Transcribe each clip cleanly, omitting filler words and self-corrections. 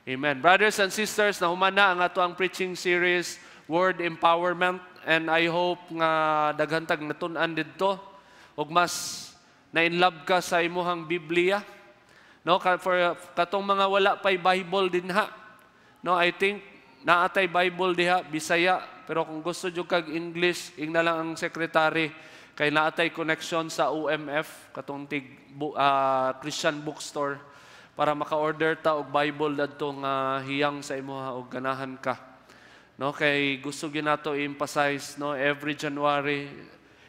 Amen. Brothers and sisters, nahumana ang ato ang preaching series, Word Empowerment, and I hope nga daghantag natun-an didto ug mas na-inlove ka sa imuhang Biblia. No, for katong mga wala pay Bible dinha. No, I think naatay Bible diha Bisaya, pero kung gusto jud kag English, ing na lang ang secretary kay naatay connection sa OMF katong Christian bookstore para maka-order ta og Bible dadto nga hiyang sa imuha og ganahan ka. No, kay gusto gyud nato i-emphasize no every January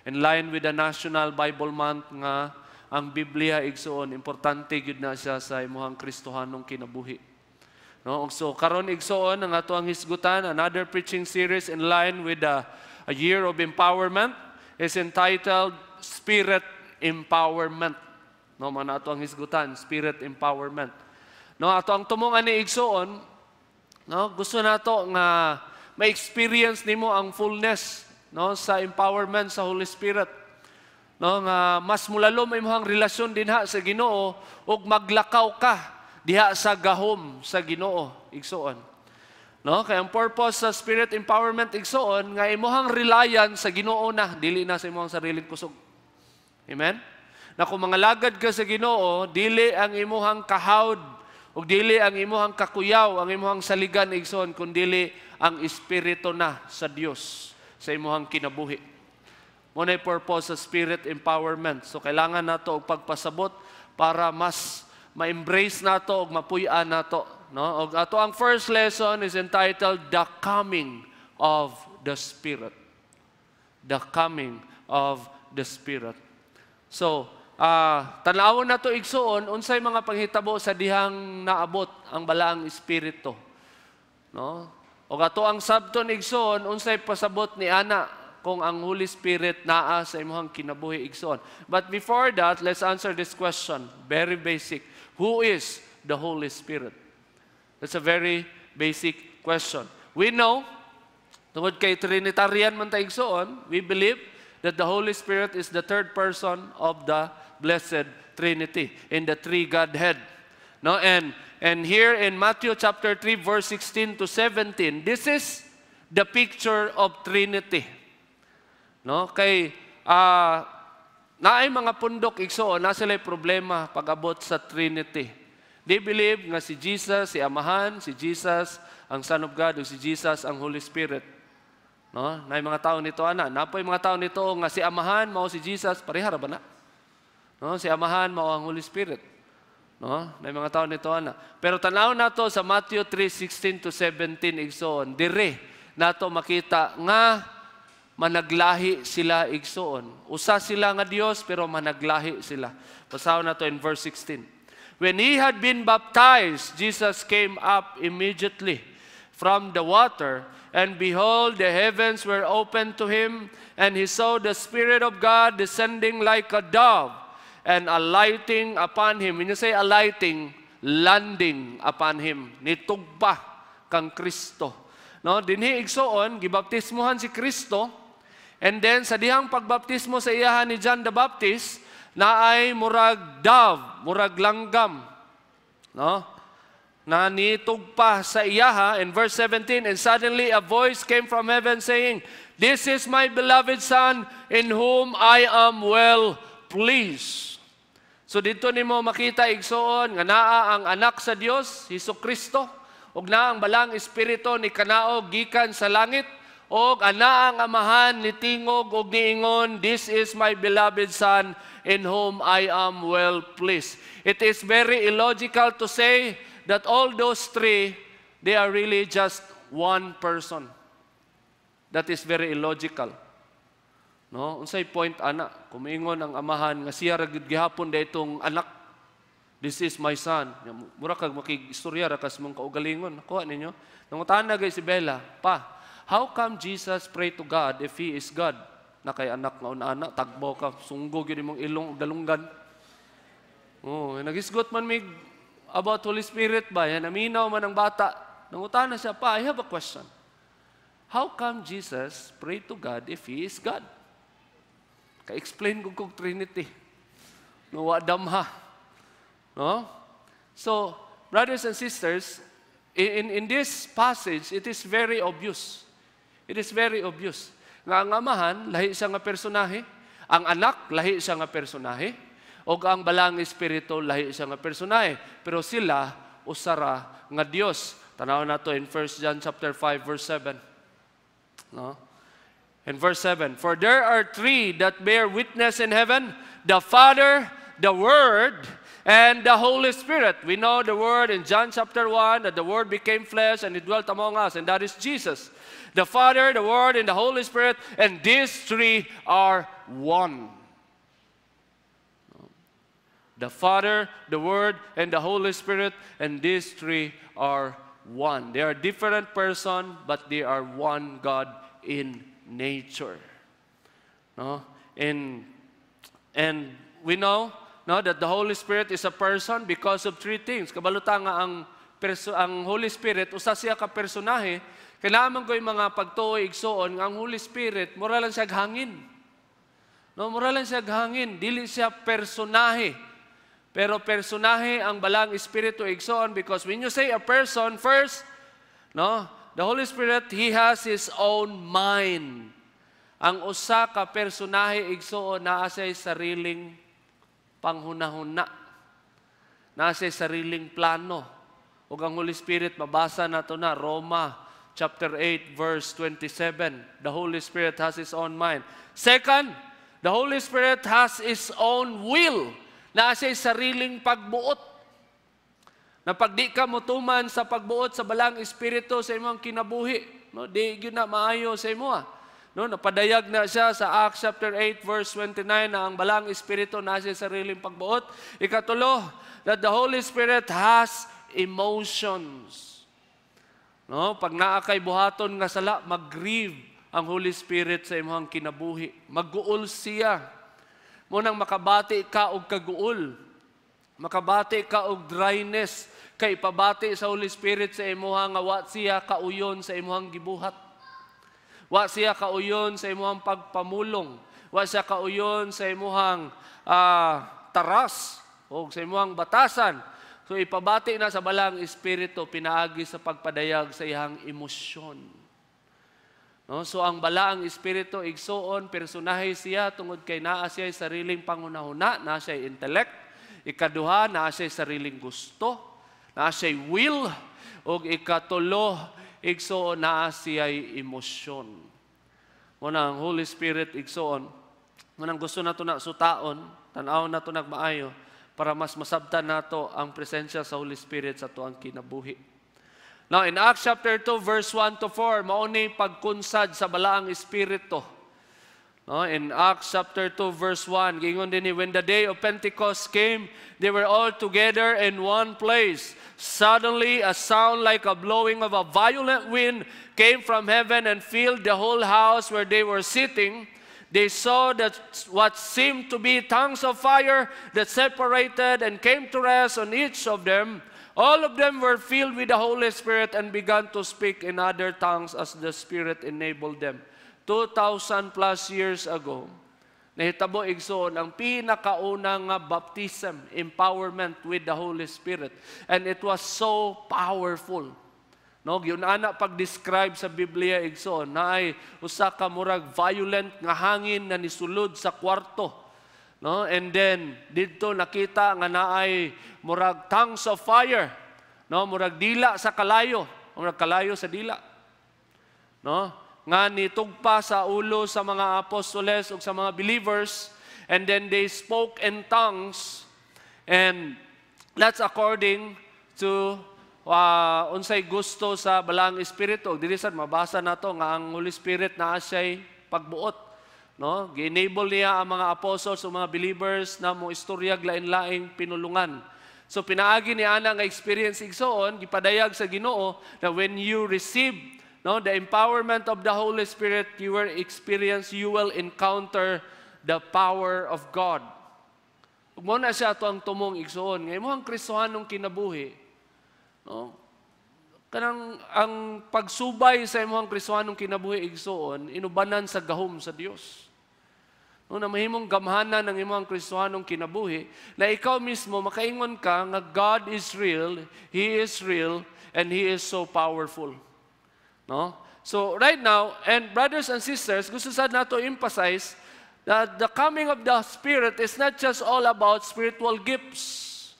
in line with the National Bible Month nga ang Biblia igsuon importante gyud na siya sa imuhang Kristohanong kinabuhi. No, so karon igsuon ang ato ang hisgutan, another preaching series in line with a year of empowerment is entitled Spirit Empowerment. No, man ato ang hisgutan, Spirit Empowerment. No, ato ang tumongan ni igsuon, no, gusto nato nga ma-experience nimo ang fullness no sa empowerment sa Holy Spirit. No, nga mas mulalom imong relasyon dinha sa Ginoo ug maglakaw ka diha sa gahom sa Ginoo igsuon. No, kay ang purpose sa Spirit Empowerment igsuon nga imong relayan sa Ginoo na dili na sa imong sariling kusog. Amen. Na kung mga lagad ka sa Ginoo, dili ang imong kahawd ug dili ang imong kakuyaw, ang imong saligan igsoon kundi ang espiritu na sa Dios sa imong kinabuhi. Muna ay purpose sa Spirit Empowerment. So kailangan nato og pagpasabot para mas ma-embrace nato og mapuy-an nato, no? Og ato ang first lesson is entitled The Coming of the Spirit. The Coming of the Spirit. So, tanawon na to igsuon unsay mga panghitabo sa dihang naabot ang balaang espiritu, no? Og ato ang sabton igsuon unsay pasabot ni ana kung ang Holy Spirit naa sa imong kinabuhi igsuon. But before that, let's answer this question, very basic. Who is the Holy Spirit? That's a very basic question. We know tungod kay Trinitarian man ta igsuon, we believe that the Holy Spirit is the third person of the Blessed Trinity in the three Godhead. No, and here in Matthew chapter 3 verse 16 to 17, this is the picture of Trinity. No, kay naay mga pundok igsuon na sila problema pag-abot sa Trinity. They believe nga si Jesus, si Amahan, si Jesus ang Son of God, ug si Jesus ang Holy Spirit. No, naay mga tao nito ana, napoy mga tao nito nga si Amahan mao si Jesus, pareha ra ba na? No, si Amahan mao ang Holy Spirit. No, naay mga tao nito ana. Pero tanaw nato sa Matthew 3:16 to 17 igsoon, dire nato makita nga managlahi sila igsoon. Usa sila nga Dios pero managlahi sila. Basahon nato in verse 16. When he had been baptized, Jesus came up immediately from the water, and behold, the heavens were opened to him, and he saw the Spirit of God descending like a dove and alighting upon him. When you say alighting, landing upon him. Nitugpa kang Kristo. No, dinhi igsoon gibaptismohan si Kristo, and then sa dihang pagbaptismo sa iyahan ni John the Baptist, naay murag dove, murag langgam. No? Na nitugpa sa iyaha in verse 17, and suddenly a voice came from heaven saying, "This is my beloved Son in whom I am well pleased." So dito nimo makita igsoon nga naa ang anak sa Dios, Hesukristo, ug naa ang balang espiritu ni kanaog gikan sa langit, ug ana ang amahan ni tingog ug niingon, "This is my beloved Son in whom I am well pleased." It is very illogical to say that all those three, they are really just one person. That is very illogical. No, unsay point ana? Kumingon ang amahan nga siya ra gid gihapon daytong anak. "This is my son." Mura kag makig-istorya ra kas mong kaugalingon. Kuha ninyo. Nangutana gay si Bella, "Pa, how come Jesus pray to God if he is God?" Na kay anak nga una-ana, tagbo ka, sunggo gyud imong ilong dalunggan. Oh, nagisgot man mig about Holy Spirit ba? Yan, aminaw man ang bata. Nangutana siya, "Pa, I have a question. How come Jesus pray to God if he is God?" Ka-explain ko kong Trinity. No, wadam ha. No? So, brothers and sisters, in this passage, it is very obvious. It is very obvious. Nga ang amahan, lahi siya nga personahe. Ang anak, lahi siya nga personahe. O ang balang espiritu, lahi siya nga personahe. Pero sila, usara nga Dios. Tanaw na to in 1 John chapter 5, verse 7. No? In verse 7, for there are three that bear witness in heaven, the Father, the Word, and the Holy Spirit. We know the Word in John chapter 1, that the Word became flesh and it dwelt among us, and that is Jesus. The Father, the Word, and the Holy Spirit, and these three are one. The Father, the Word, and the Holy Spirit, and these three are one. They are different persons, but they are one God in nature. No? And we know that the Holy Spirit is a person because of three things. Kabaluta nga ang Holy Spirit, usa siya ka personahe, kailangan ko yung mga pagtuoy igsoon, ang Holy Spirit, mura lang siya hangin. No, mura lang siya hangin, dili siya personahe. Pero personahe ang balang espiritu igsoon because when you say a person first, no, the Holy Spirit, He has His own mind. Ang usa ka personahe igsoon naa siya sariling panghunahuna. Naa siya sariling plano. Ug ang Holy Spirit mabasa nato na Roma chapter 8 verse 27. The Holy Spirit has His own mind. Second, the Holy Spirit has His own will. Na siya sariling pagbuot. Na pag di ka mutuman sa pagbuot sa balang espiritu sa imong kinabuhi, no, di gyud na maayo sa imo. No, napadayag na siya sa Acts chapter 8 verse 29 na ang balang espiritu na siya sariling pagbuot. Ikatulo, that the Holy Spirit has emotions. No, pag naa kay buhaton nga sala, mag-grieve ang Holy Spirit sa imong kinabuhi. Magguol siya. Munang makabati ka og kaguol. Makabati ka og dryness. Kay ipabati sa Holy Spirit sa imuha nga wa siya kauyon sa imuhang gibuhat. Wa siya kauyon sa imuhang pagpamulong. Wa siya kauyon sa imuhang taras o sa imuhang batasan. So ipabati na sa balang espiritu pinaagi sa pagpadayag sa iyang emosyon. No, so ang balaang espiritu igsoon personahe siya tungod kay naa siya sariling pangunahuna, naa siya intellect, ikaduha naa siya sariling gusto, naa siya will, ug ikatulo igsoon naa siya emosyon. Muna ang Holy Spirit igsoon, munang gusto nato na sutaon, tan-aw nato nagmaayo para mas masabtan nato ang presensya sa Holy Spirit sa tuang kinabuhi. Now, in Acts chapter 2, verse 1 to 4, mauni pagkunsad sa balaang espiritu. No, in Acts chapter 2, verse 1, gingon din ni, when the day of Pentecost came, they were all together in one place. Suddenly, a sound like a blowing of a violent wind came from heaven and filled the whole house where they were sitting. They saw that what seemed to be tongues of fire that separated and came to rest on each of them. All of them were filled with the Holy Spirit and began to speak in other tongues as the Spirit enabled them. 2,000 plus years ago, nahitabo igsoon ang pinakaunang baptism, empowerment with the Holy Spirit. And it was so powerful. No, yun ana pag-describe sa Biblia igsoon na ay usa ka murag violent nga hangin na nisulod sa kwarto. No, and then dito nakita nga naay murag tongues of fire. No, murag dila sa kalayo, murag kalayo sa dila. No, nga nitugpa sa ulo sa mga apostoles ug sa mga believers, and then they spoke in tongues, and that's according to unsay gusto sa balang espiritu. Dili sad mabasa nato nga ang Holy Spirit naa siya'y pagbuot. No, gi-enable niya ang mga apostles o mga believers na mo istoryag lain-laing pinulungan. So pinaagi ni ana nga experience igsoon gipadayag sa Ginoo na when you receive the empowerment of the Holy Spirit, you will encounter the power of God. Ug mo na siya ato ang tumong igsoon nga imong Kristohanong kinabuhi. No? Kanang ang pagsubay sa imong Kristohanong kinabuhi igsoon inubanan sa gahom sa Dios. No, na mahimong gamhanan ng imong Kristohanong kinabuhi, na ikaw mismo makaingon ka nga God is real, He is real, and He is so powerful. No? So right now, and brothers and sisters, gusto sad nato emphasize that the coming of the Spirit is not just all about spiritual gifts.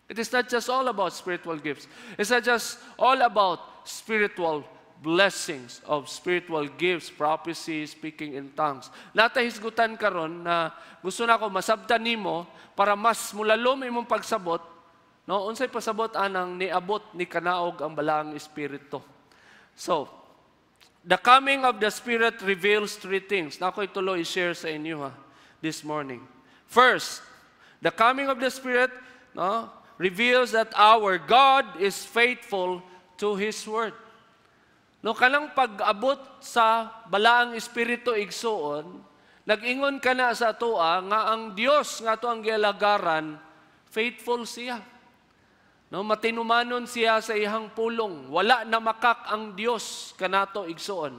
It is not just all about spiritual gifts. It's not just all about spiritual blessings of spiritual gifts, prophecy, speaking in tongues. Natahisgutan karon na gusto na ko masabtan nimo para mas mulalom imong pagsabot, no? Unsay pasabot anang niabot ni kanaog ang balaang espiritu. So, the coming of the Spirit reveals three things. Na ako'y tuloy i-share sa inyo this morning. First, the coming of the Spirit, no, reveals that our God is faithful to His Word. No, kanang pag-abot sa balaang espiritu igsuon, nag-ingon ka na sa atoa nga ang Dios nga ato ang gialagaran, faithful siya. No, matinumanon siya sa ihang pulong. Wala na makak ang Dios kanato igsuon.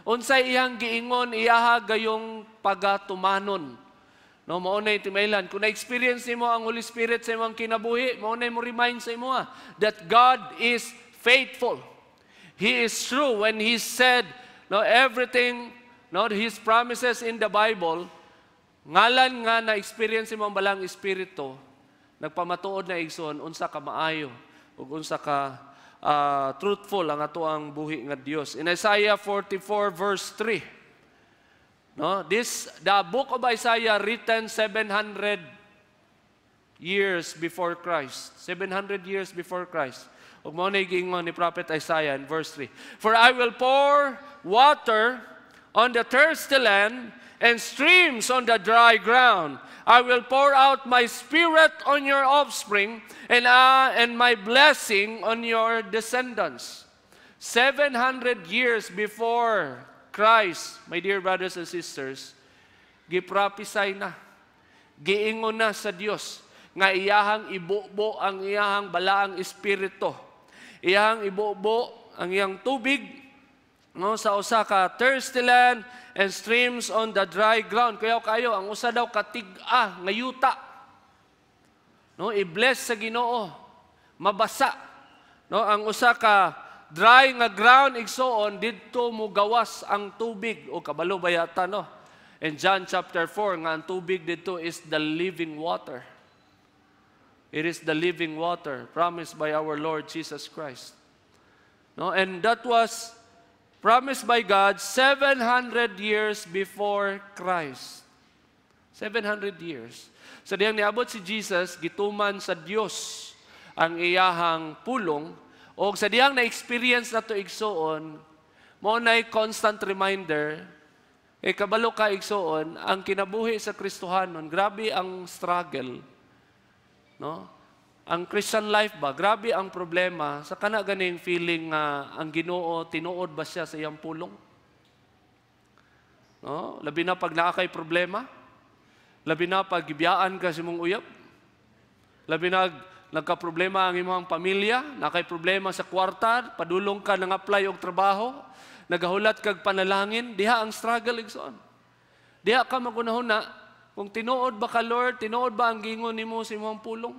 Unsay iyang giingon, iyaha gayong pagatumanon. No, maunay timaylan. Kung na-experience nimo ang Holy Spirit sa imong kinabuhi, maunay mo remind sa imo that God is faithful. He is true when He said, no, everything, no, His promises in the Bible, ngalan nga na-experience mo ang balang espiritu, nagpamatuod na igsoon, unsa ka maayo, ug unsa ka truthful ang ato ang buhi nga Dios. In Isaiah 44 verse 3, no, the book of Isaiah written 700 years before Christ. 700 years before Christ. Ug mao na giingon ni Prophet Isaiah in verse 3. For I will pour water on the thirsty land and streams on the dry ground. I will pour out my spirit on your offspring and my blessing on your descendants. 700 years before Christ, my dear brothers and sisters, giprophesy na, giingon na sa Dios nga iyahang ibubo ang iyahang balaang espiritu. Iyahang ibubo ang iyang tubig, no, sa usa ka thirsty land and streams on the dry ground. Kaya kayo, ang usa daw katig-a nga yuta. No, i-bless sa Ginoo, mabasa. No, ang usa ka dry nga ground igsoon didto mo gawas ang tubig o kabalo ba yata, no? In John chapter 4 nga ang tubig didto is the living water. It is the living water promised by our Lord Jesus Christ. No, and that was promised by God 700 years before Christ. 700 years. So diyang niabot si Jesus, gituman sa Dios ang iyahang pulong. O sa diyang na-experience na ito igsoon, mo na'y constant reminder, kabalo ka igsoon, ang kinabuhi sa Kristohanon, grabe ang struggle. No? Ang Christian life ba, grabe ang problema, sa kana ganing feeling nga ang Ginoo, tinuod ba siya sa iyang pulong? No? Labi na pag naakay problema, labi na pag gibiyaan ka sa mong uyab, labi na nagka-problema ang imong pamilya, nakay problema sa kwarta, padulong ka nang apply og trabaho, nagahulat kag panalangin, diha ang struggle igsoon. Diha ka magunahuna kung tinuod ba ka Lord, tinuod ba ang giingon nimo sa imong pulong?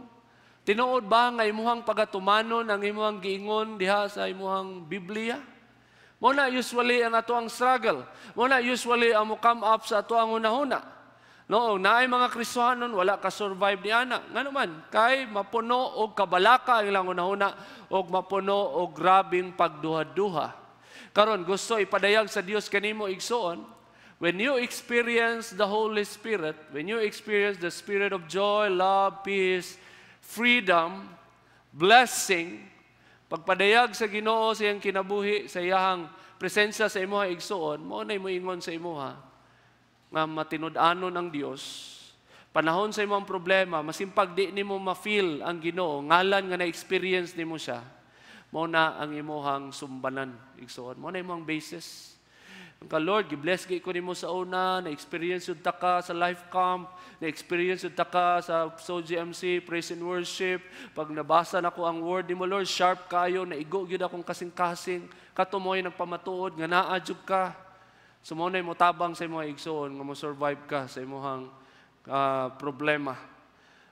Tinuod ba nga imong pagatumanon ang imong giingon diha sa imong Biblia? Mo na usually ang ato ang struggle. Mo na usually ang mo come up sa ato ang hunahuna. No, naay mga Kristohanon, wala ka survive ni ana. Nga naman, kay mapuno og kabalaka ang ilang unahuna og mapuno og grabing pagduha-duha. Karon gusto ipadayag sa Dios kanimo igsoon, when you experience the Holy Spirit, when you experience the spirit of joy, love, peace, freedom, blessing, pagpadayag sa Ginoo sa iyang kinabuhi, sa iyang presensya sa imuha igsoon, mo na mo ingon sa imuha nga matinud-anon ang Dios, panahon sa imong problema, masimpag di nimo ma-feel ang Ginoo, ngalan nga na-experience nimo siya, mo na ang imuhang sumbanan igsoon. Mo na imong basis. Ang Lord, gi-bless ko nimo sa una, na-experience yun ta ka sa life camp, na-experience yun ta ka sa SOGMC, praise and worship. Pag nabasa na ko ang word nimo, Lord, sharp kayo, naigo yun akong kasing-kasing, katumoy nagpamatuod, nga naadjug ka. Sumunay mo tabang sa imong igsoon nga mo survive ka sa imong problema.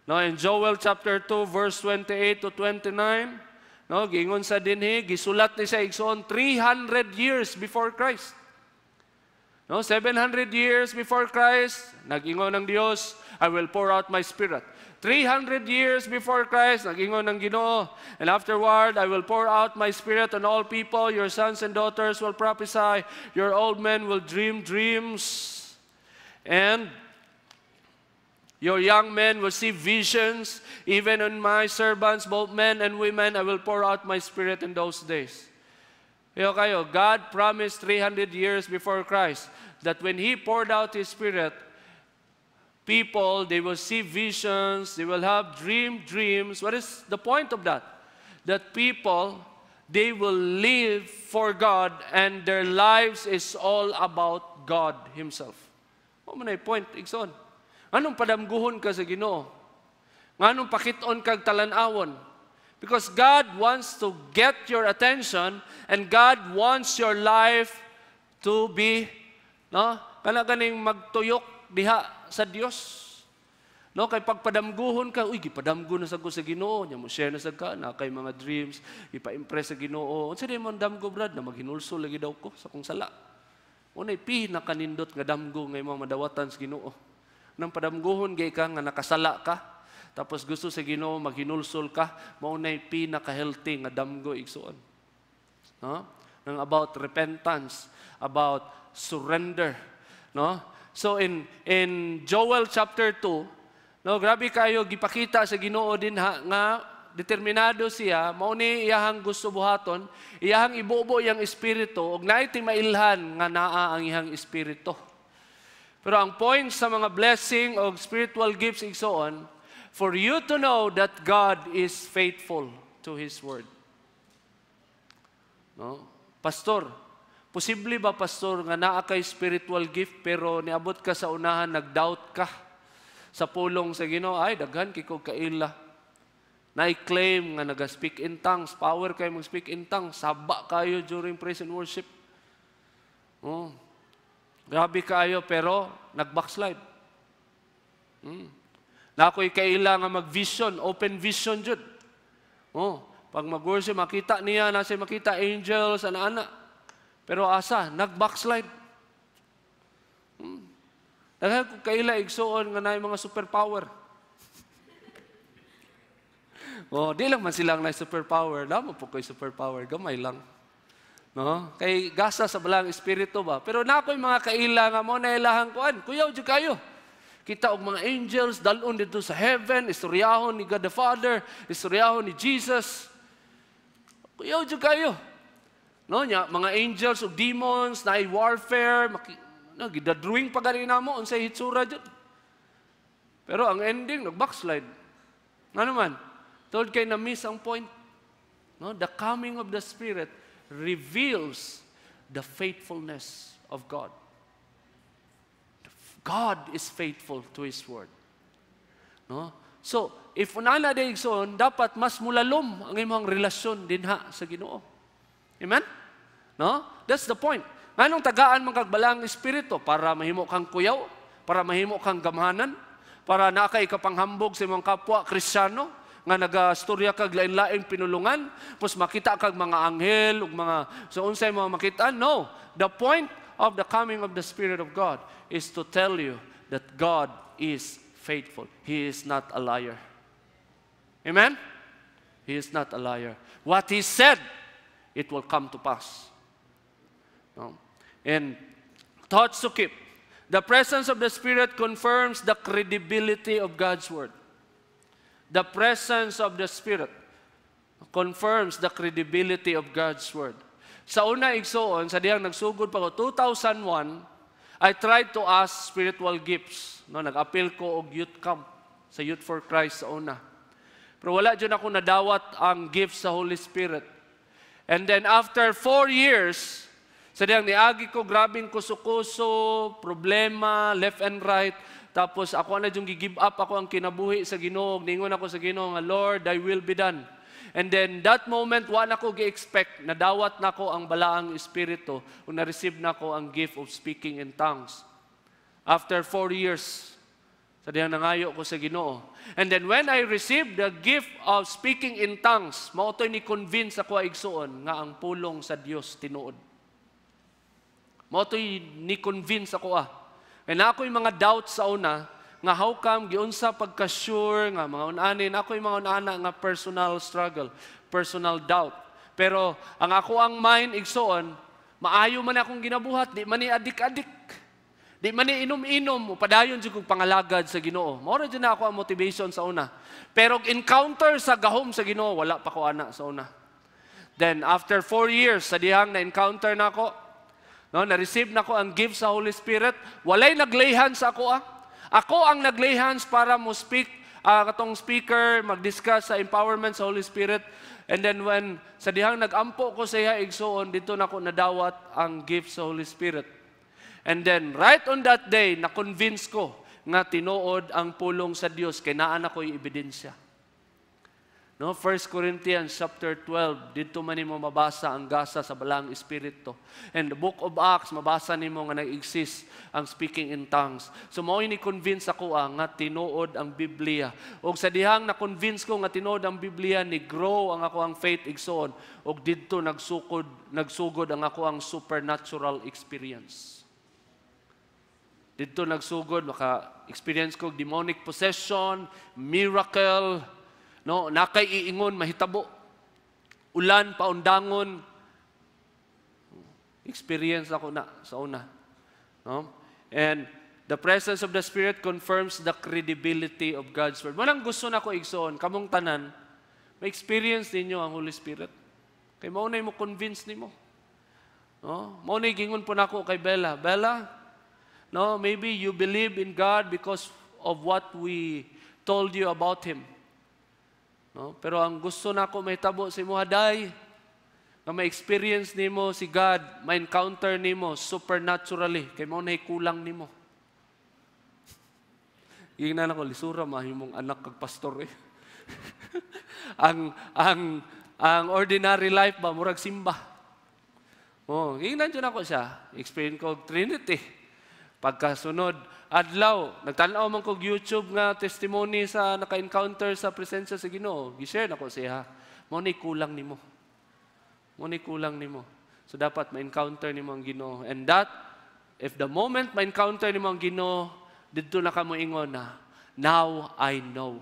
No, in Joel chapter 2 verse 28 to 29, no, giingon sa dinhi, gisulat ni sa igsoon 300 years before Christ. No, 700 years before Christ, nag-ingon ng Dios, I will pour out my spirit. 300 years before Christ, nag-ingon ng Ginoo, and afterward, I will pour out my spirit on all people. Your sons and daughters will prophesy. Your old men will dream dreams. And your young men will see visions. Even on my servants, both men and women, I will pour out my spirit in those days. Kayo, God promised 300 years before Christ that when He poured out His Spirit, people, they will see visions, they will have dreams. What is the point of that? That people, they will live for God and their lives is all about God Himself. Ano man ay point, Igsoon? Anong padamguhon ka sa Ginoo? Anong pakiton kag talan-awon? Because God wants to get your attention and God wants your life to be, no, ganing magtuyok diha sa Dios. No, kay pagpadamguhon ka, uy, gipadamgo na sa ko sa Ginoo, nya mo share na sa ka na kay mga dreams, ipa-impress sa Ginoo. Unsa di man damgo brad na maghinulso lagi daw ko sa kong sala. Unay pinakanindot nga damgo nga imong madawatan sa Ginoo. Nang padamguhon gay ka nga nakasala ka. Tapos gusto sa Ginoo maghinulsol ka, maunay pinaka-healthy nga damgo igsuon. No? Nang about repentance, about surrender, no? So in Joel chapter 2, no, grabe kayo gipakita sa Ginoo din nga determinado siya, mauni iyahang gusto buhaton, iyahang ibubo yang espiritu ug naay ti mailhan nga naa ang iyang espiritu. Pero ang point sa mga blessing o spiritual gifts igsoon, for you to know that God is faithful to His word. No? Pastor, posible ba, pastor, nga naa kay spiritual gift pero niabot ka sa unahan, nag-doubt ka sa pulong sa Ginoo, ay, daghan kiko kaila. Na-claim nga nag-speak in tongues, power kayo mag-speak in tongues, saba kayo during praise and worship. Oh. Grabe kayo, pero nag-backslide. Na ako'y kaila nga mag-vision, open vision jud. Oh, pag mag-worship, makita niya, nasa makita angels, ana-ana. Pero asa, nag-backslide. Dahil kung kaila igsoon nga na mga superpower. Oh, di lang man silang na superpower. Damo po ko'y superpower, gamay lang. No? Kay gasa sa balang espiritu ba? Pero na ako'y mga kaila nga mo na ilahang kuan, kuyaw jud kayo. Kita og mga angels dalon dito sa heaven, istoryahon ni God the Father, istoryahon ni Jesus. Kuyaw jud kayo. No, nya mga angels ug demons na warfare, gidadrawing pa gani namo unsay hitsura jud. Pero ang ending nag-backslide. Ano man? Told kay na miss ang point. No, the coming of the Spirit reveals the faithfulness of God. God is faithful to His word. No? So, if unala day igsoon, dapat mas mulalom ang imong relasyon dinha sa Ginoo. Amen? No? That's the point. Nganong tagaan man kag balang espiritu para mahimo kang kuyaw, para mahimo kang gamhanan, para nakay kapanghambog sa imong kapwa Kristiyano nga nagastorya kag lain-laing pinulungan, pus makita kag mga anghel ug mga so unsay mga makita? No. The point of the coming of the Spirit of God is to tell you that God is faithful. He is not a liar. Amen? He is not a liar. What He said, it will come to pass. No? And thoughts to keep. The presence of the Spirit confirms the credibility of God's word. The presence of the Spirit confirms the credibility of God's word. Sa una igsoon, sa diyang nagsugod pa ko, 2001, I tried to ask spiritual gifts. No, nag-appeal ko og youth camp sa Youth for Christ sa una. Pero wala dyan ako nadawat ang gift sa Holy Spirit. And then after 4 years, sa diyang niagi ko, grabing kuso-kuso, problema, left and right. Tapos ako na yung gi-give up ako ang kinabuhi sa Ginoo. Ningon ako sa Ginoo nga, Lord, thy will be done. And then that moment, wa na ko gi-expect, nadawat na ko ang balaang espiritu o na-receive na ko ang gift of speaking in tongues. After 4 years, sa diyang nangayo ko sa Ginoo. And then when I received the gift of speaking in tongues, mautoy ni convince ako igsuon nga ang pulong sa Dios tinuod. Mautoy ni convince ako And ako'y mga doubts sa una, nga how come giunsa pagka-sure nga mga unanin, ako'y mga unana nga personal struggle, personal doubt. Pero ang ako ang mind igsuon, maayo man akong ginabuhat, di man ni adik-adik. Di man ni inom-inom, upadayon siya kong pangalagad sa Ginoo. Maura dyan na ako ang motivation sa una. Pero encounter sa gahom sa Ginoo, wala pa ko ana sa una. Then after 4 years, sa dihang na-encounter na ako, na-receive na ko ang gift sa Holy Spirit, walay naglay hands sa ako Ako ang naglay hands para mo speak, katong speaker, mag-discuss sa empowerment sa Holy Spirit. And then when sa dihang nag-ampo ko sa iya igsoon, dito na ko nadawat ang gift sa Holy Spirit. And then right on that day, na-convince ko nga tinuod ang pulong sa Dios kay naa na ko'y ebidensya. 1 Corinthians chapter 12, dito man nimo mabasa ang gasa sa balang espiritu. And the book of Acts, mabasa nimo nga nag-exist ang speaking in tongues. So mao'y ni-convince ako nga tinuod ang Biblia. O sa dihang na-convince ko nga tinuod ang Biblia, ni-grow ang ako ang faith igsoon. O dito nagsugod ang ako ang supernatural experience. Dito nagsugod, maka-experience ko demonic possession, miracle, nakay iingon, mahitabo. Ulan, paundangon. Experience ako na sa una. And the presence of the Spirit confirms the credibility of God's Word. Manang gusto na ko igsoon, kamong tanan, may experience ninyo ang Holy Spirit. Kay maunay mo convince nimo. Maunay gingon po na ako kay Bella. Bella, maybe you believe in God because of what we told you about Him. Pero ang gusto na ako mahitabo sa imo haday, nga ma-experience nimo si God, ma-encounter nimo supernaturally, kay mo na'y kulang nimo. Gingnan ako, lisura mahimong anak kag pastor ang ordinary life ba, murag simba. Gingnan dyan ako siya, experience ko Trinity. Pagkasunod, adlaw, nagtanaw man kog YouTube nga testimony sa naka-encounter sa presensya sa Ginoo. Gi-share nako siya. Mo ni kulang nimo. So dapat ma-encounter nimo ang Ginoo. And that, if the moment ma-encounter nimo ang Ginoo, didto na kamo ingon na, now I know.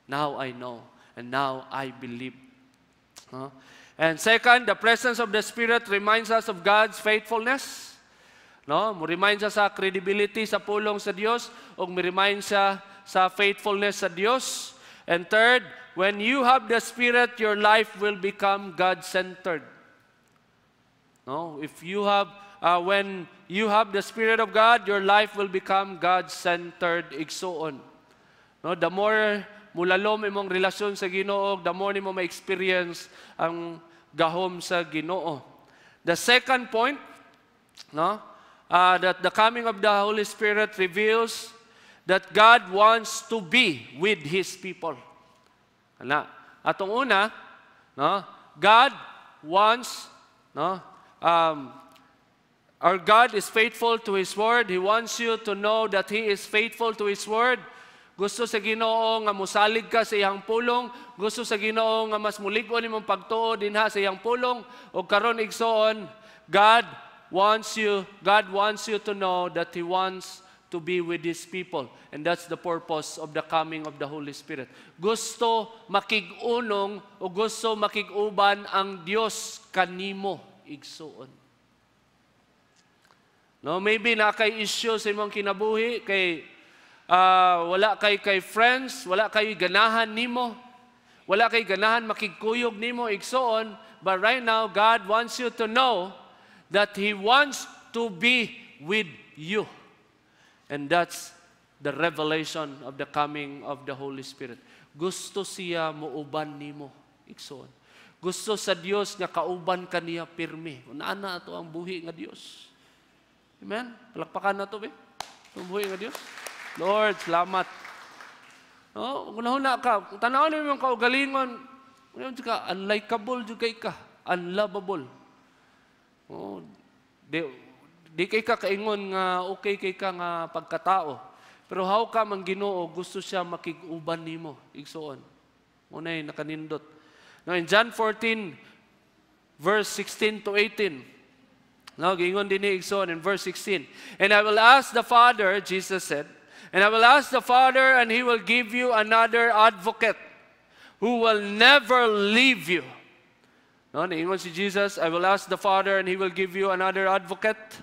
And now I believe. And second, the presence of the Spirit reminds us of God's faithfulness. Mo-remind siya sa credibility sa pulong sa Dios o mo-remind siya sa faithfulness sa Dios. And third, when you have the Spirit, your life will become God-centered. If you have, when you have the Spirit of God, your life will become God-centered igsoon. The more mulalom imong relasyon sa Ginoo, the more nimo ma-experience ang gahom sa Ginoo. The second point, that the coming of the Holy Spirit reveals that God wants to be with His people. Atong una, God wants, our God is faithful to His Word. He wants you to know that He is faithful to His Word. Gusto sa Ginoo nga musalig ka sa iyang pulong. Gusto sa Ginoo nga mas mulig-on imong pagtuo dinha sa iyang pulong. O karon igsoon, God wants you to know that He wants to be with His people. And that's the purpose of the coming of the Holy Spirit. Gusto makig-unong o gusto makig-uban ang Dios kanimo igsuon. Maybe na kay issue sa imong kinabuhi, kay wala kay friends, wala kay ganahan nimo, wala kay ganahan makigkuyog nimo igsuon, but right now God wants you to know that He wants to be with you. And that's the revelation of the coming of the Holy Spirit. Gusto siya muuban nimo igsoon. Gusto sa Dios nga kauban kaniya pirmi. Unaana ato ang buhi nga Dios. Amen? Palakpakan na to, ang buhi nga Dios. Lord, salamat. Unahuna ka. Tanaw niyo yung kaugalingon, Ngayon ka, unlikable jud kay ka, unlovable. Oh, di kay ka kaingon nga okay kay ka nga pagkatao. Pero how ka man Ginoo gusto siya makig-uban nimo, igsoon. Unay nakanindot. Now in John 14 verse 16 to 18. Now gingon dinhi igsoon in verse 16. And I will ask the Father, Jesus said, and I will ask the Father and he will give you another advocate who will never leave you. No, niingon si Jesus, I will ask the Father and he will give you another advocate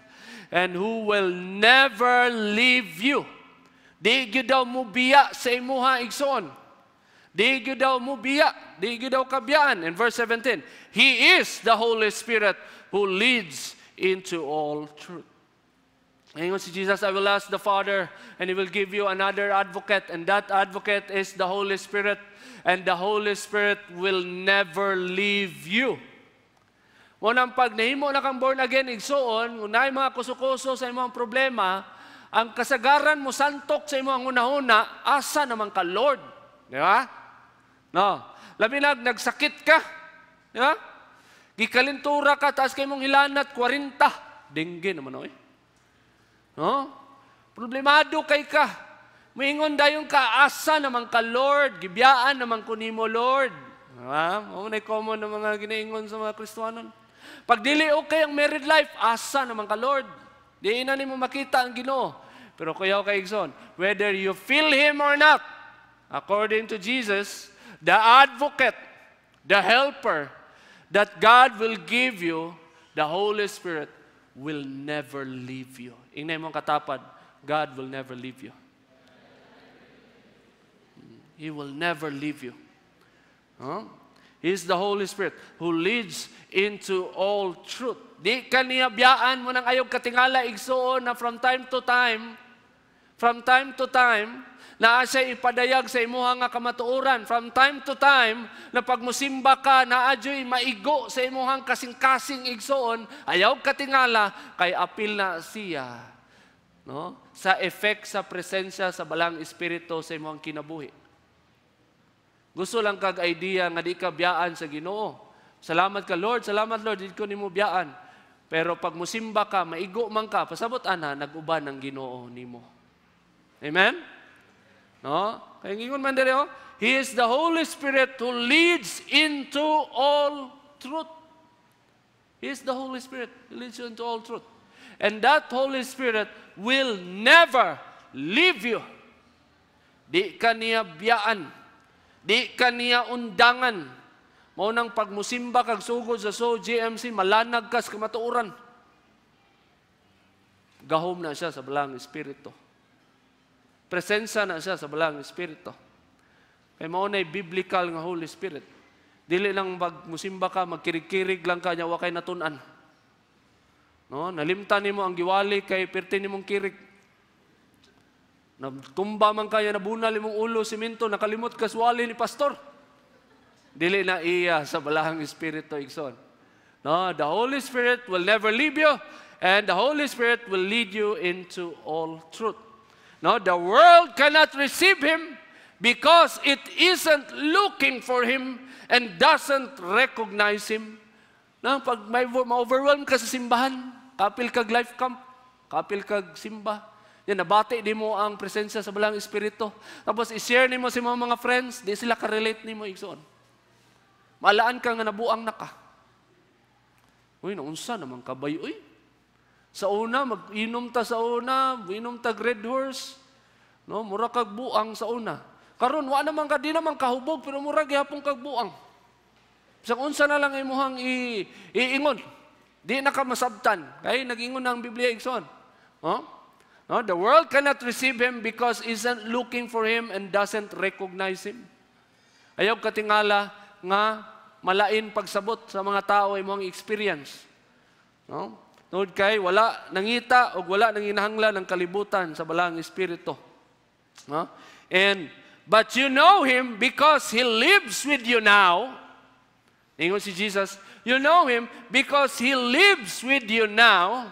and who will never leave you. Di gyud daw mo biya sa imuha igsoon. Di gyud daw mo biya, di gyud daw kabiyaan. In verse 17, He is the Holy Spirit who leads into all truth. Ngayon si Jesus, I will ask the Father and He will give you another advocate, and that advocate is the Holy Spirit, and the Holy Spirit will never leave you. Munang pag nahimo na kang born again igsoon, unay mga kusukuso sa imong problema, ang kasagaran mo santok sa imong una-una, asa naman ka, Lord? Di ba? No. Labi na, nagsakit ka. Di ba? Gikalintura ka, taas kay mong hilanat, 40. Dengue naman, oy. No? Problemado kay ka. Moingon dayon ka, asa naman ka, Lord? Gibiyaan naman ko nimo, Lord. Di ba? Mga common na mga ginaingon sa mga Kristohanon. Pag dili okay ang married life, asa naman ka, Lord? Di na nimo makita ang Ginoo. Pero kuyaw kay Igsoon, whether you feel Him or not, according to Jesus, the advocate, the helper, that God will give you, the Holy Spirit, will never leave you. Ingnay mong katapad, God will never leave you. He will never leave you. Huh? He is the Holy Spirit who leads into all truth. Di ka niya biyaan mo ng ayog katingala igsoon na from time to time, na siya ipadayag sa imuha nga kamatuoran. From time to time, na pag musimba ka, na adyo'y maigo sa imuhang kasing-kasing igsoon, ayaw katingala, kay apil na siya. No? Sa effect sa presensya sa balang espiritu sa imuhang kinabuhi. Gusto lang kag idea nga di ka biyaan sa Ginoo. Salamat ka, Lord. Salamat, Lord. Di ko nimo biyaan. Pero pag musimba ka, maigo man ka, pasabot ana, nag-uban ang Ginoo nimo. Amen? No? Kaya ngingon man diri, He is the Holy Spirit who leads into all truth. He is the Holy Spirit who leads you into all truth. And that Holy Spirit will never leave you. Di ka niya biyaan. Di ka niya undangan. Maunang pagmusimba kag sugod sa GMC, malanag ka sa kamatuoran. Gahom na siya sa balang espiritu. Presensya na siya sa balang espiritu. Kaya maunay biblical nga Holy Spirit. Dili lang magmusimba ka, magkirig-kirig lang ka, nyawa kay natunan. No? Nalimtan nimo ang giwali kay pirti nimong kirig. Natumba man kaya, nabunal imong ulo, siminto, nakalimot ka swali ni pastor. Dili na iya sa balahang espiritu igsoon. No, the Holy Spirit will never leave you, and the Holy Spirit will lead you into all truth. No, the world cannot receive Him because it isn't looking for Him and doesn't recognize Him. No, pag may ma-overwhelm ka sa simbahan, kapil kag life camp, kapil kag simba, yan, nabati di mo ang presensya sa balang espiritu. Tapos i-share ni mo sa mga friends, di sila ka-relate ni mo igsoon. Malaan ka nga nabuang na ka. Uy, naunsa naman kabay, uy. Sa una, mag-inom ta sa una, inom ta Red Horse. No, mura kag buang sa una. Karon wa naman ka, di naman kahubog, pero mura gihapon kag buang. Sa unsa na lang imuhang iingon. Di na ka masabtan. Kaya nag-ingon na ang Biblia igsoon. Huh? No, the world cannot receive Him because isn't looking for Him and doesn't recognize Him. Ayaw katingala nga malain pagsabot sa mga tao ay mong experience. No? Tungod kay wala nangita o wala nang inahanglan ng kalibutan sa balang espiritu. No? But you know Him because He lives with you now. Ingon si Jesus, you know Him because He lives with you now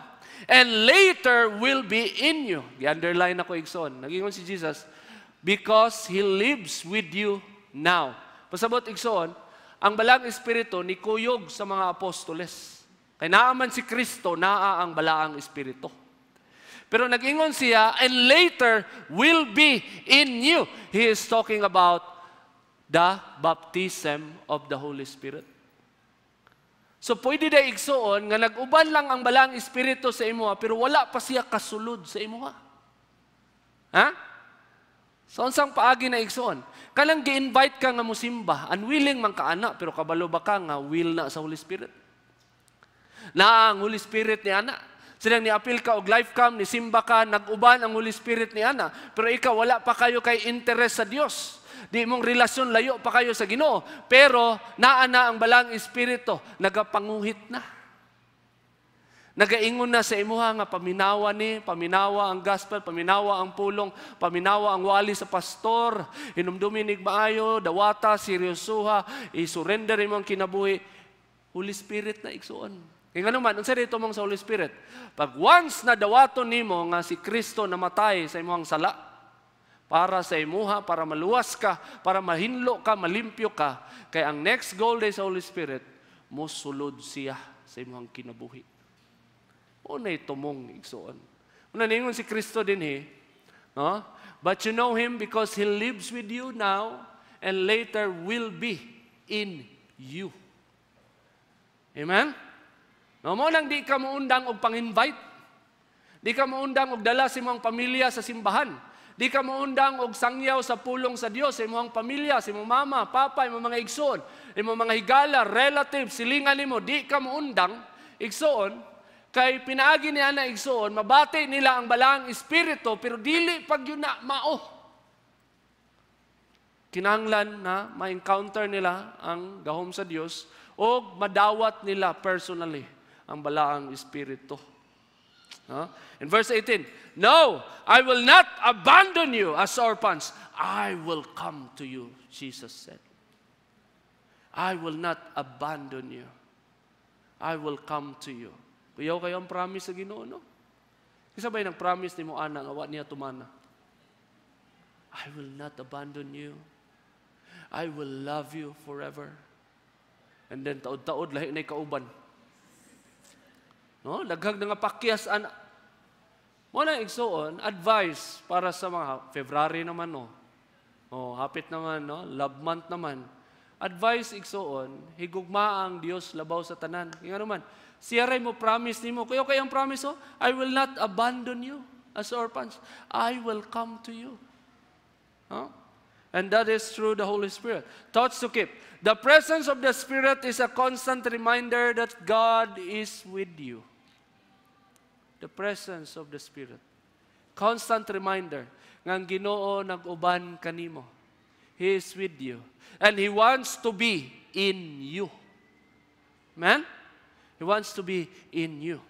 and later will be in you. I-underline ako igsoon. Nagingon si Jesus, because He lives with you now. Pasabot igsoon, ang balang espiritu ni kuyog sa mga apostoles. Kay naaman si Kristo, naa ang balaang espiritu. Pero nag-ingon siya, and later will be in you. He is talking about the baptism of the Holy Spirit. So pwede na igsuon nga nag-uban lang ang balang espiritu sa imuha, pero wala pa siya kasulod sa imuha. Ha? So unsang paagi na igsuon? Kanang gi-invite ka nga musimba, unwilling man ka ana, pero kabalo ba ka nga will na sa Holy Spirit? Na ang Holy Spirit ni ana. Silang ni-appeal ka og life cam, ni simba ka, nag-uban ang Holy Spirit ni ana, pero ikaw wala pa kayo kay interest sa Dios. Di mong relasyon, layo pa kayo sa Ginoo. Pero naa na ang balang espiritu, nagapanguhit na. Nagaingon na sa imuha nga paminawa ni, paminawa ang gospel, paminawa ang pulong, paminawa ang wali sa pastor, hinumdumin maayo, dawata, seryosuha, i-surrender imong kinabuhi. Holy Spirit na igsuon. Kaya nga naman, ang sarito mong sa Holy Spirit, pag once na dawaton nimo nga si Kristo namatay sa imuhang sala, para sa imuha, para maluwas ka, para mahinlo ka, malimpyo ka, kaya ang next goal day sa Holy Spirit, mosulod siya sa imuhang kinabuhi. Unay tumong igsuon. Una ningon si Kristo din no? But you know Him because He lives with you now and later will be in you. Amen? No, mo nang di ka muundang og pang-invite. Di ka muundang og dala sa imong pamilya sa simbahan. Di ka muundang og sangyaw sa pulong sa Dios sa imong pamilya, sa imong mama, papa, imong mga igsoon, imong mga higala, relatives, silingan nimo, di ka muundang igsoon. Kay pinaagi niya na igsoon, mabati nila ang balang espiritu, pero dili pag yun na mao. Kinahanglan na ma-encounter nila ang gahom sa Dios o madawat nila personally ang balaang espiritu. In verse 18, no, I will not abandon you as orphans. I will come to you, Jesus said. I will not abandon you. I will come to you. Kuyaw kayo ang promise sa Ginoo, no? Kasi sabay nag-promise ni mo, anak, awa niya tumana. I will not abandon you. I will love you forever. And then, taod-taod, lahi na ikauban. No? Laghag na nga pakyas, anak. Muna igsoon, advice para sa mga February naman, no? Oh, hapit naman, no? Love month naman. Advice igsoon, higugma ang Dios labaw sa tanan. Nga naman, siya rin mo promise nimo. Kuya kayang promise, I will not abandon you as orphans. I will come to you. And that is through the Holy Spirit. Thoughts to keep. The presence of the Spirit is a constant reminder that God is with you. The presence of the Spirit. Constant reminder. Ngang Ginoo nag-uban kanimo. He is with you. And He wants to be in you. Amen? He wants to be in you.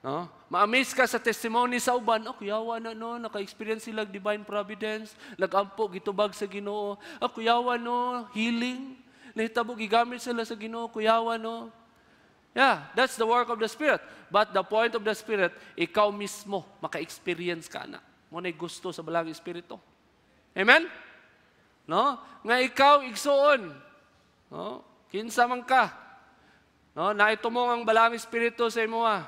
No? Ma-amaze ka sa testimony sa uban, kuyawa na no, naka-experience sila divine providence, nag-ampo, gitubag sa Ginoo. Kuyawa no, healing, nahitabo, gigamit sila sa Ginoo, kuyawa no. Yeah, that's the work of the Spirit. But the point of the Spirit, ikaw mismo, maka-experience ka na. Muna'y gusto sa balang Espiritu. Amen? No? Nga ikaw, igsuon. No? Kinsa man ka. No, naitumong ang balang espiritu sa imuha.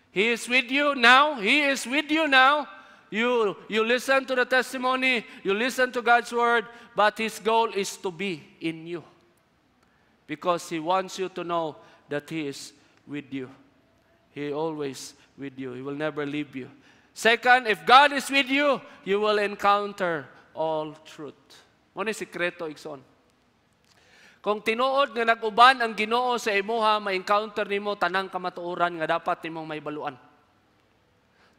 He is with you now. He is with you now. You listen to the testimony. You listen to God's word. But His goal is to be in you. Because He wants you to know that He is with you. He always with you. He will never leave you. Second, if God is with you, you will encounter all truth. Ano yung sikreto, Ikson? Kung tinuod nga nag-uban ang Ginoo sa imuha, ma-encounter nimo tanang kamatuoran nga dapat nimong may baluan.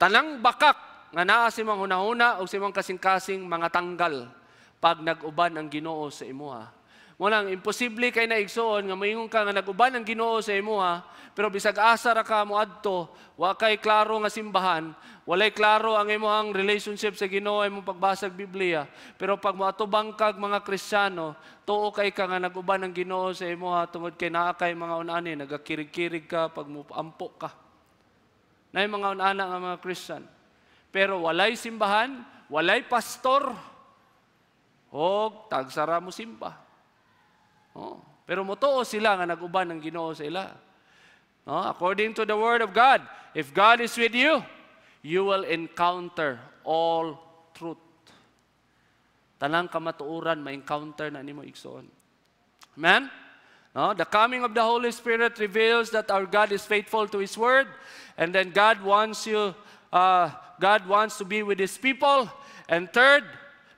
Tanang bakak nga naa si mga hunahuna o si mga kasing-kasing mga tanggal pag nag-uban ang Ginoo sa imuha. Munang imposible kay na igsoon nga moingon ka nga nag-uban ang Ginoo sa imuha, pero bisag asa ra ka moadto, wa kay klaro nga simbahan, walay klaro ang imong relationship sa Ginoo, imong pagbasag Biblia, pero pag moatubang kag mga Kristiyano, tuo kay ka nga nag-uban ang Ginoo sa imuha tungod kay naa kay mga unani nagakirig-kirig ka pag moampo ka. Nay mga unana nga mga Christian. Pero walay simbahan, walay pastor, o tagsara mo simba. Pero mutuo sila nga nag-uban ng Ginoo sa ila. No? According to the Word of God, if God is with you, you will encounter all truth. Tanang kamatuoran, ma-encounter na nimo igsoon. Amen? No? The coming of the Holy Spirit reveals that our God is faithful to His Word, and then God wants to be with His people. And third,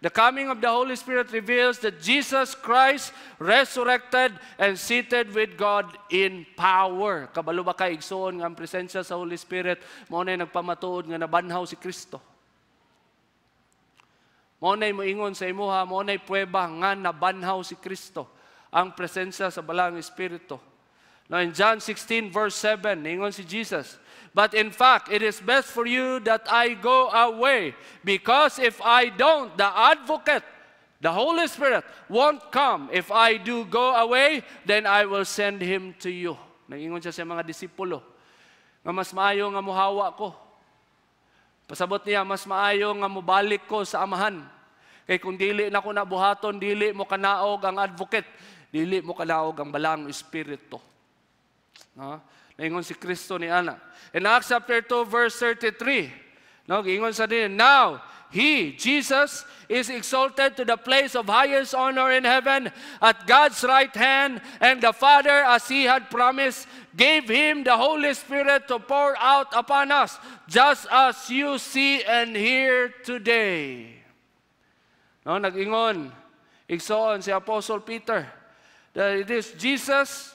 the coming of the Holy Spirit reveals that Jesus Christ resurrected and seated with God in power. Kabalo ba kay igsoon nga ang presensya sa Holy Spirit mao nay nagpamatuod nga nabanhaw si Kristo. Mao nay moingon sa imuha, mao nay prueba nga nabanhaw si Kristo, ang presensya sa balang Espiritu. Now in John 16 verse 7, ingon si Jesus, "But in fact, it is best for you that I go away, because if I don't, the Advocate, the Holy Spirit, won't come. If I do go away, then I will send Him to you." Nangingon siya sa mga disipulo, nga mas maayo nga muhawa ko. Pasabot niya, mas maayo nga mubalik ko sa Amahan. Kay kung dili na ko nabuhaton, dili mo kanaog ang Advocate, dili mo kanaog ang balang Espiritu. No? Naingon si Kristo ni Ana. In Acts chapter 2 verse 33, no, ingon sa din, "Now He, Jesus, is exalted to the place of highest honor in heaven at God's right hand, and the Father, as He had promised, gave Him the Holy Spirit to pour out upon us, just as you see and hear today." No, nag-ingon, igsoon si Apostle Peter, that it is Jesus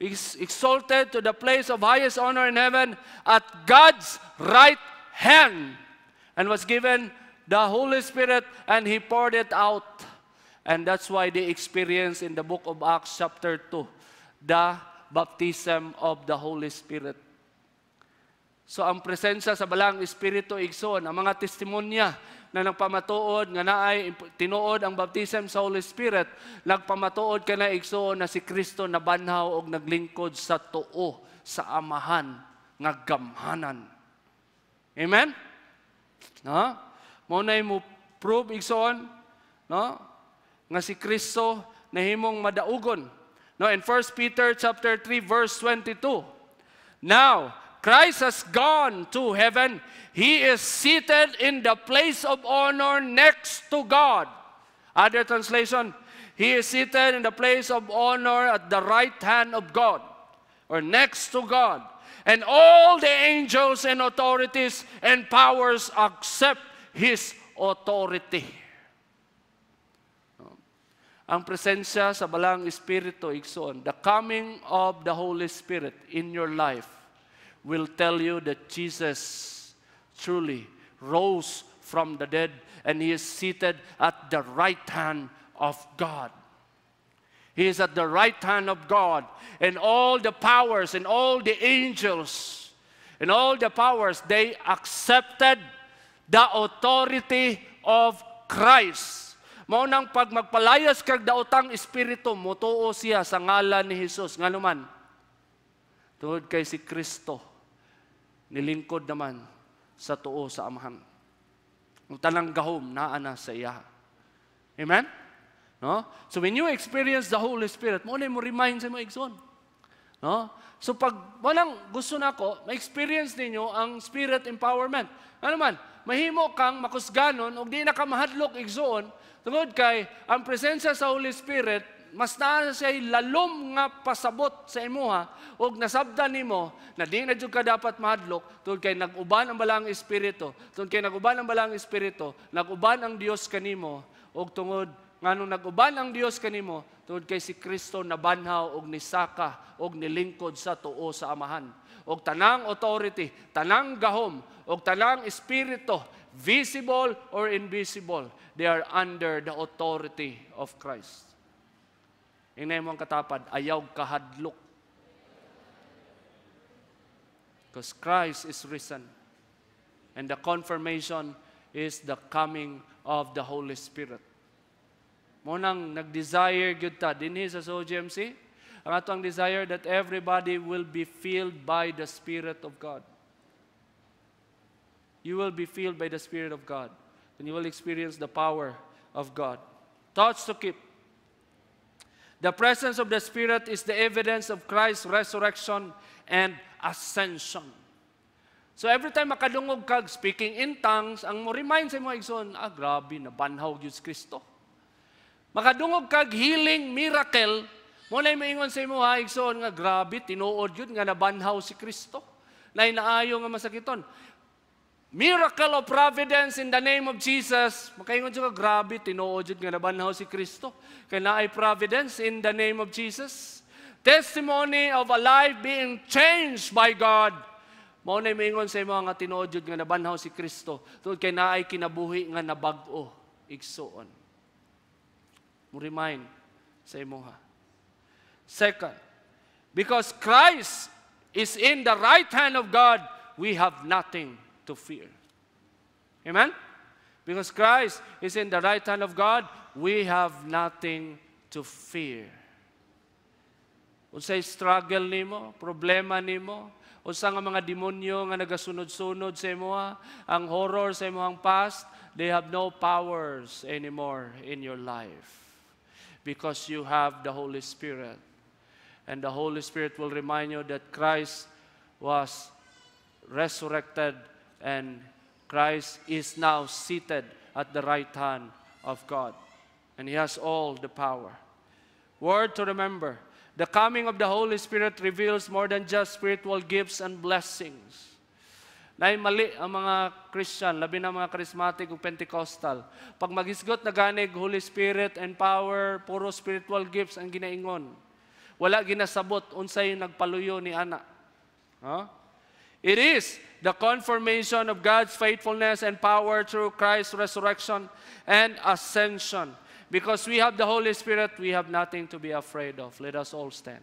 is exalted to the place of highest honor in heaven at God's right hand, and was given the Holy Spirit, and He poured it out. And that's why they experience in the book of Acts chapter 2 the baptism of the Holy Spirit. So ang presensya sa balang Espiritu igsoon, ang mga testimonya na nagpamatuod nga naay tinuod ang baptism sa Holy Spirit, nagpamatuod ka na igsoon na si Kristo nabanhaw og naglingkod sa tuo sa Amahan nga gamhanan. Amen? No? Mao nay mo prove igsoon, no? Nga si Kristo nahimong madaugon. No, in 1 Peter chapter 3 verse 22. "Now Christ has gone to heaven. He is seated in the place of honor next to God." Other translation, He is seated in the place of honor at the right hand of God, or next to God. "And all the angels and authorities and powers accept His authority." Ang presensya sa balang Espiritu igsoon, the coming of the Holy Spirit in your life will tell you that Jesus truly rose from the dead, and He is seated at the right hand of God. He is at the right hand of God, and all the powers and all the angels and all the powers, they accepted the authority of Christ. Mao nang pag magpalayas kag daotang Espiritu, mutuo siya sa ngalan ni Jesus. Nganuman, tungod kay si Kristo, nilingkod naman sa tuo sa Amahan. Ang tanang gahom naa na sa iya. Amen? No? So when you experience the Holy Spirit, mo na mo remind sa mo igsoon. No? So pag walang gusto nako, ma-experience ninyo ang spirit empowerment. Ano man, mahimo kang makusganon og di na ka mahadlok igsoon tungod kay ang presensya sa Holy Spirit mas naa siya lalom nga pasabot sa imuha og nasabdan nimo na di na jud ka dapat mahadlok tungod kay nag-uban ang balang espiritu. Tungod kay nag-uban ang balang espiritu, nag-uban ang Dios kanimo og tungod nganong nag-uban ang Dios kanimo tungod kay si Kristo nabanhaw og nisaka og nilingkod sa tuo sa Amahan. Og tanang authority, tanang gahom, og tanang espiritu, visible or invisible, they are under the authority of Christ. Inay mo ang katapad, ayaw kahadlok. Because Christ is risen. And the confirmation is the coming of the Holy Spirit. Mo nang nag-desire gyud ta dinhi sa SOGMC, ang atong desire that everybody will be filled by the Spirit of God. You will be filled by the Spirit of God, and you will experience the power of God. Thoughts to keep. The presence of the Spirit is the evidence of Christ's resurrection and ascension. So every time makadungog kag speaking in tongues, ang mo remind sa mga igsoon, grabe, nabanhaw Diyos Kristo. Makadungog kag healing, miracle, mo na maingon sa imo ha, igsoon nga grabe, tinuod yun nga nabanhaw si Kristo. Na inaayo nga masakiton. Miracle of providence in the name of Jesus. Makaingon siya, grabe, tinuod yun nga nabanhaw si Kristo. Kaya naay providence in the name of Jesus. Testimony of a life being changed by God. Mao na maingon sa imo nga tinuod yun nga nabanhaw si Kristo. Tungod kay naay kinabuhi nga nabag-o igsoon. Mo remind sa imo ha. Second, because Christ is in the right hand of God, we have nothing to fear. Amen? Because Christ is in the right hand of God, we have nothing to fear. Unsay struggle nimo, problema nimo, unsa nga mga demonyo nga nagasunod-sunod sa imo, ang horror sa imong past, they have no powers anymore in your life. Because you have the Holy Spirit. And the Holy Spirit will remind you that Christ was resurrected and Christ is now seated at the right hand of God. And He has all the power. Word to remember, the coming of the Holy Spirit reveals more than just spiritual gifts and blessings. Naay mali ang mga Christian, labi na mga charismatic o Pentecostal. Pag maghisgot na ganig, Holy Spirit and power, puro spiritual gifts ang ginaingon. Wala ginasabot, unsay nagpaluyo ni ana. Huh? It is the confirmation of God's faithfulness and power through Christ's resurrection and ascension. Because we have the Holy Spirit, we have nothing to be afraid of. Let us all stand.